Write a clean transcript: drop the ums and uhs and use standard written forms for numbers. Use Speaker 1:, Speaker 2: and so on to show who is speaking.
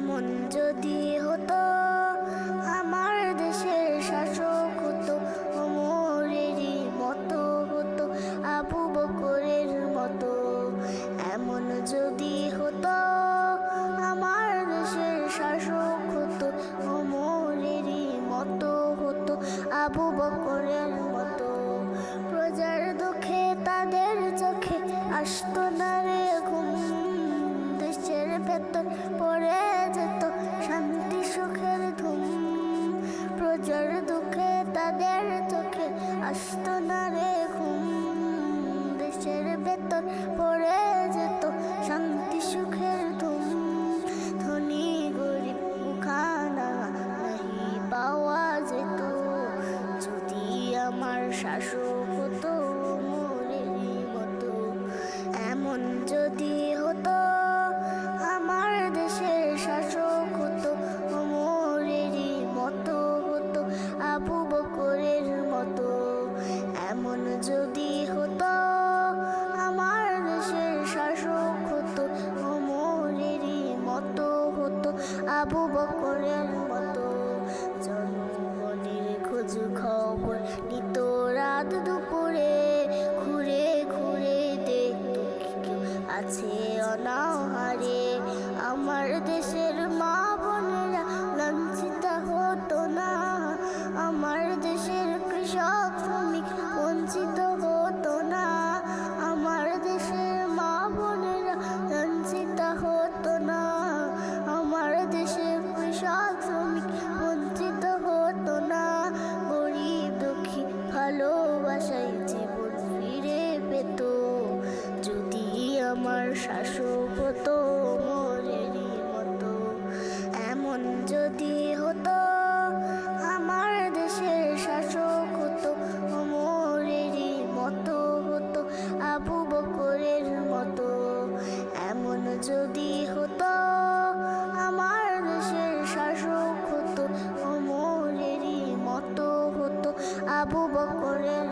Speaker 1: এমন যদি হতো আমার দেশের শাসক হতো ওমরেরই মতো হতো, আবু বকরের মতো। এমন যদি হতো আমার দেশের শাসক হতো ওমরেরই মতো হতো, আবু বকরের মতো। প্রজার দুঃখে তাদের চোখে আসতো না রে ঘুম, দেশের ভেতর পড়ে যেত শান্তি সুখের ধুম। প্রজার দুঃখে তাদের চোখে আসতো না রে ঘুম, দেশের ভেতর পড়ে যেত শান্তি সুখের ধুম। ধনী গরিব মুখানা নাহি পাওয়া যেত, যদি আমার শাসক হতো ওমরেরই মতো। এমন যদি হতো আমার দেশের শাসক হতো ওমরেরই মতো হতো, আবু বকরের মতো। এমন যদি হতো আমার দেশের শাসক হতো ওমরেরই মতো হতো, আবু বকরের মতো। জনগণের খোঁজ খবর নিত রাত দুপুরে, ঘুরে ঘুরে দেখতো কেউ আছে অনাহারে। আমার দেশের মা বোনেরা লাঞ্ছিত হতো না, আমার দেশের কৃষক শ্রমিক বঞ্চিত হতো না। আমার দেশের মা বোনেরা লাঞ্ছিত হতো না, আমার দেশের কৃষক শ্রমিক বঞ্চিত হতো না। গরিব দুঃখী ভালোবাসায় জীবন ফিরে পেত, যদি আমার শাসক হতো ওমরেরই মতো। এমন যদি হতো আমার দেশের শাসক হতো ওমরেরই মতো হতো, আবু বকরের মতো। এমন যদি হতো আমার দেশের শাসক হতো ওমরেরই মতো হতো, আবু বকরের